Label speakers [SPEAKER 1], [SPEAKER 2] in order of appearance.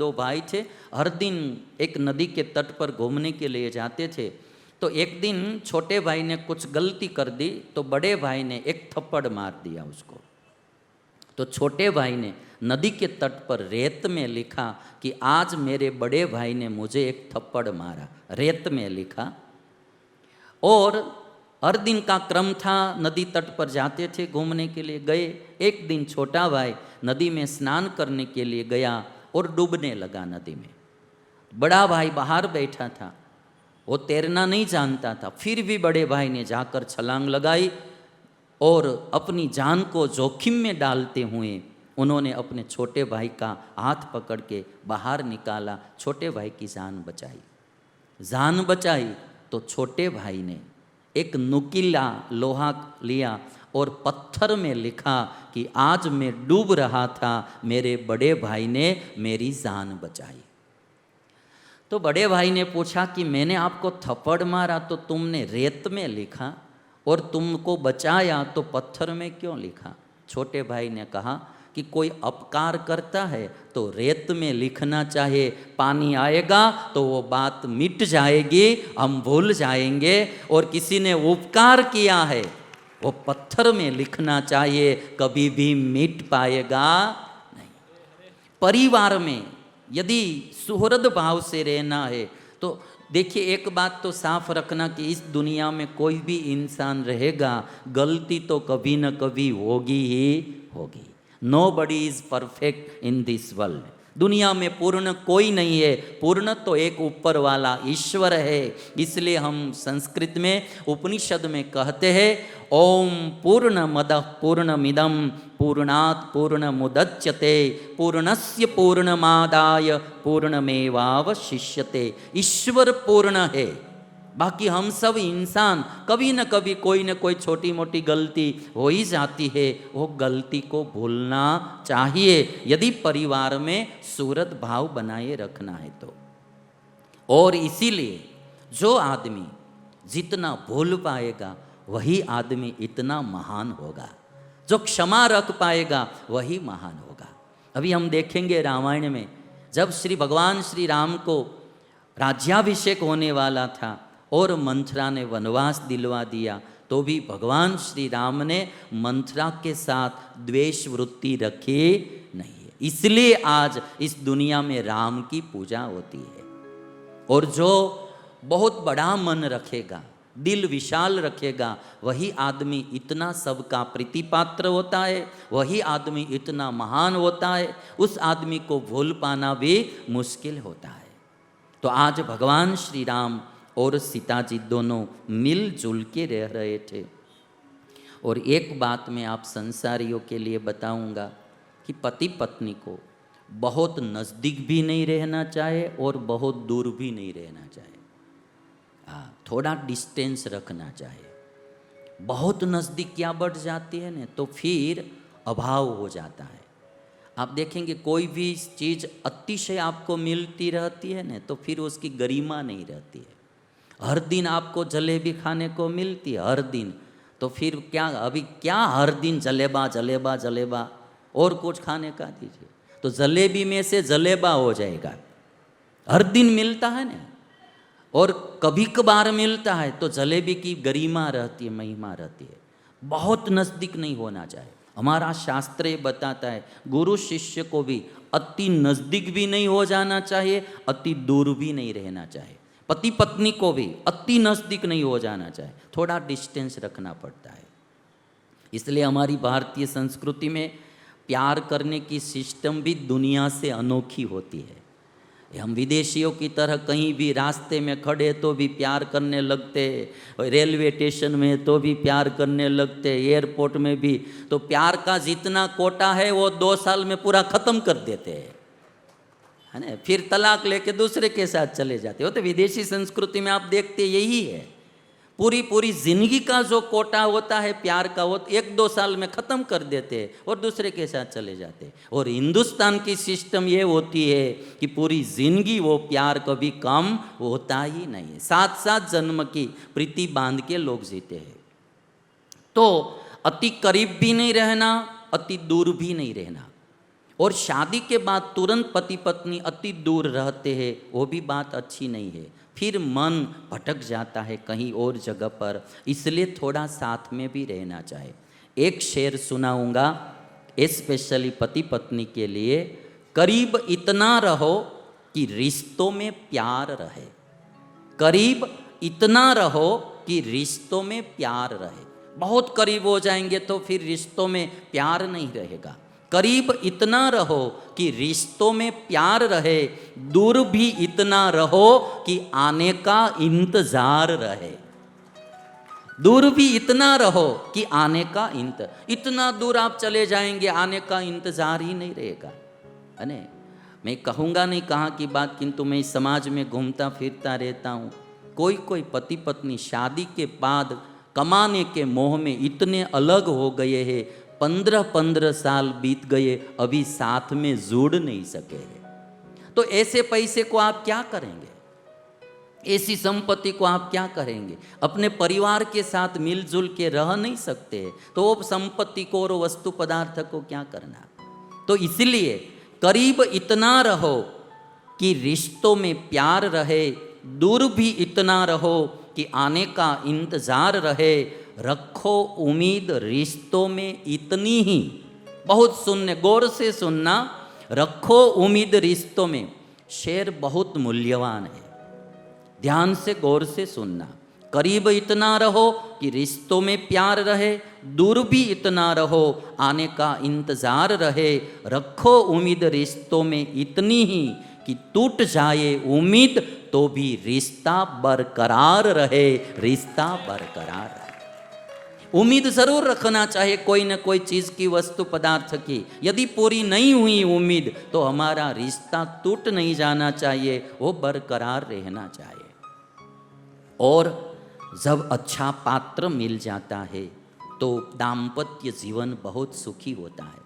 [SPEAKER 1] दो भाई थे, हर दिन एक नदी के तट पर घूमने के लिए जाते थे। तो एक दिन छोटे भाई ने कुछ गलती कर दी तो बड़े भाई ने एक थप्पड़ मार दिया उसको। तो छोटे भाई ने नदी के तट पर रेत में लिखा कि आज मेरे बड़े भाई ने मुझे एक थप्पड़ मारा, रेत में लिखा। और हर दिन का क्रम था, नदी तट पर जाते थे घूमने के लिए, गए। एक दिन छोटा भाई नदी में स्नान करने के लिए गया और डूबने लगा नदी में। बड़ा भाई बाहर बैठा था, वो तैरना नहीं जानता था, फिर भी बड़े भाई ने जाकर छलांग लगाई और अपनी जान को जोखिम में डालते हुए उन्होंने अपने छोटे भाई का हाथ पकड़ के बाहर निकाला, छोटे भाई की जान बचाई। जान बचाई तो छोटे भाई ने एक नुकीला लोहा लिया और पत्थर में लिखा कि आज मैं डूब रहा था, मेरे बड़े भाई ने मेरी जान बचाई। तो बड़े भाई ने पूछा कि मैंने आपको थप्पड़ मारा तो तुमने रेत में लिखा और तुमको बचाया तो पत्थर में क्यों लिखा? छोटे भाई ने कहा कि कोई अपकार करता है तो रेत में लिखना चाहिए, पानी आएगा तो वो बात मिट जाएगी, हम भूल जाएंगे। और किसी ने उपकार किया है वो पत्थर में लिखना चाहिए, कभी भी मिट पाएगा नहीं। परिवार में यदि सुहृद भाव से रहना है तो देखिए, एक बात तो साफ रखना कि इस दुनिया में कोई भी इंसान रहेगा, गलती तो कभी न कभी होगी ही होगी। Nobody is perfect in this world. दुनिया में पूर्ण कोई नहीं है, पूर्ण तो एक ऊपर वाला ईश्वर है। इसलिए हम संस्कृत में उपनिषद में कहते हैं, ओम पूर्णमदः पूर्णमिदं पूर्णात् पूर्णमुदच्यते पूर्णस्य पूर्णमादाय पूर्णमेवावशिष्यते। ईश्वर पूर्ण है, बाकी हम सब इंसान कभी न कभी कोई न कोई छोटी मोटी गलती हो ही जाती है। वो गलती को भूलना चाहिए यदि परिवार में सुहृद भाव बनाए रखना है तो। और इसीलिए जो आदमी जितना भूल पाएगा वही आदमी इतना महान होगा, जो क्षमा रख पाएगा वही महान होगा। अभी हम देखेंगे रामायण में जब श्री भगवान श्री राम को राज्याभिषेक होने वाला था और मंथरा ने वनवास दिलवा दिया, तो भी भगवान श्री राम ने मंथरा के साथ द्वेष वृत्ति रखी नहीं है। इसलिए आज इस दुनिया में राम की पूजा होती है। और जो बहुत बड़ा मन रखेगा, दिल विशाल रखेगा, वही आदमी इतना सबका प्रीतिपात्र होता है, वही आदमी इतना महान होता है। उस आदमी को भूल पाना भी मुश्किल होता है। तो आज भगवान श्री राम और सीता जी दोनों मिलजुल के रह रहे थे। और एक बात मैं आप संसारियों के लिए बताऊंगा कि पति पत्नी को बहुत नज़दीक भी नहीं रहना चाहिए और बहुत दूर भी नहीं रहना चाहिए। थोड़ा डिस्टेंस रखना चाहिए। बहुत नज़दीक क्या बढ़ जाती है ना तो फिर अभाव हो जाता है। आप देखेंगे कोई भी चीज़ अतिशय आपको मिलती रहती है ना तो फिर उसकी गरिमा नहीं रहती है। हर दिन आपको जलेबी खाने को मिलती है, हर दिन, तो फिर क्या अभी क्या हर दिन जलेबा जलेबा जलेबा और कुछ खाने का दीजिए तो जलेबी में से जलेबा हो जाएगा। हर दिन मिलता है ना, और कभी कभार मिलता है तो जलेबी की गरिमा रहती है, महिमा रहती है। बहुत नज़दीक नहीं होना चाहिए। हमारा शास्त्र ये बताता है गुरु शिष्य को भी अति नज़दीक भी नहीं हो जाना चाहिए, अति दूर भी नहीं रहना चाहिए। पति पत्नी को भी अति नज़दीक नहीं हो जाना चाहिए, थोड़ा डिस्टेंस रखना पड़ता है। इसलिए हमारी भारतीय संस्कृति में प्यार करने की सिस्टम भी दुनिया से अनोखी होती है। हम विदेशियों की तरह कहीं भी रास्ते में खड़े तो भी प्यार करने लगते, रेलवे स्टेशन में तो भी प्यार करने लगते, एयरपोर्ट में भी। तो प्यार का जितना कोटा है वो 2 साल में पूरा ख़त्म कर देते हैं, है ना। फिर तलाक लेके दूसरे के साथ चले जाते हो। तो विदेशी संस्कृति में आप देखते यही है, पूरी जिंदगी का जो कोटा होता है प्यार का वो 1-2 साल में ख़त्म कर देते हैं और दूसरे के साथ चले जाते हैं। और हिंदुस्तान की सिस्टम ये होती है कि पूरी जिंदगी वो प्यार कभी कम होता ही नहीं है। 7-7 जन्म की प्रीति बांध के लोग जीते हैं। तो अति करीब भी नहीं रहना, अति दूर भी नहीं रहना। और शादी के बाद तुरंत पति पत्नी अति दूर रहते हैं, वो भी बात अच्छी नहीं है। फिर मन भटक जाता है कहीं और जगह पर, इसलिए थोड़ा साथ में भी रहना चाहिए। एक शेर सुनाऊंगा स्पेशली पति पत्नी के लिए। करीब इतना रहो कि रिश्तों में प्यार रहे, करीब इतना रहो कि रिश्तों में प्यार रहे। बहुत करीब हो जाएंगे तो फिर रिश्तों में प्यार नहीं रहेगा। करीब इतना रहो कि रिश्तों में प्यार रहे, दूर भी इतना रहो कि आने का इंतजार रहे। दूर भी इतना रहो कि आने का इतना दूर आप चले जाएंगे, आने का इंतजार ही नहीं रहेगा, है ना। मैं कहूँगा नहीं कहाँ की बात, किंतु मैं इस समाज में घूमता फिरता रहता हूँ। कोई कोई पति पत्नी शादी के बाद कमाने के मोह में इतने अलग हो गए हैं, 15-15 साल बीत गए, अभी साथ में जुड़ नहीं सके हैं। तो ऐसे पैसे को आप क्या करेंगे? ऐसी संपत्ति को आप क्या करेंगे? अपने परिवार के साथ मिलजुल के रह नहीं सकते, तो वो संपत्ति को और वस्तु पदार्थ को क्या करना? तो इसलिए करीब इतना रहो कि रिश्तों में प्यार रहे, दूर भी इतना रहो कि आने का इंतजार रहे। रखो उम्मीद रिश्तों में इतनी ही, बहुत सुनने, गौर से सुनना, रखो उम्मीद रिश्तों में। शेर बहुत मूल्यवान है, ध्यान से गौर से सुनना। करीब इतना रहो कि रिश्तों में प्यार रहे, दूर भी इतना रहो आने का इंतजार रहे। रखो उम्मीद रिश्तों में इतनी ही कि टूट जाए उम्मीद तो भी रिश्ता बरकरार रहे, रिश्ता बरकरार रहे। उम्मीद जरूर रखना चाहिए कोई न कोई चीज की, वस्तु पदार्थ की। यदि पूरी नहीं हुई उम्मीद तो हमारा रिश्ता टूट नहीं जाना चाहिए, वो बरकरार रहना चाहिए। और जब अच्छा पात्र मिल जाता है तो दाम्पत्य जीवन बहुत सुखी होता है।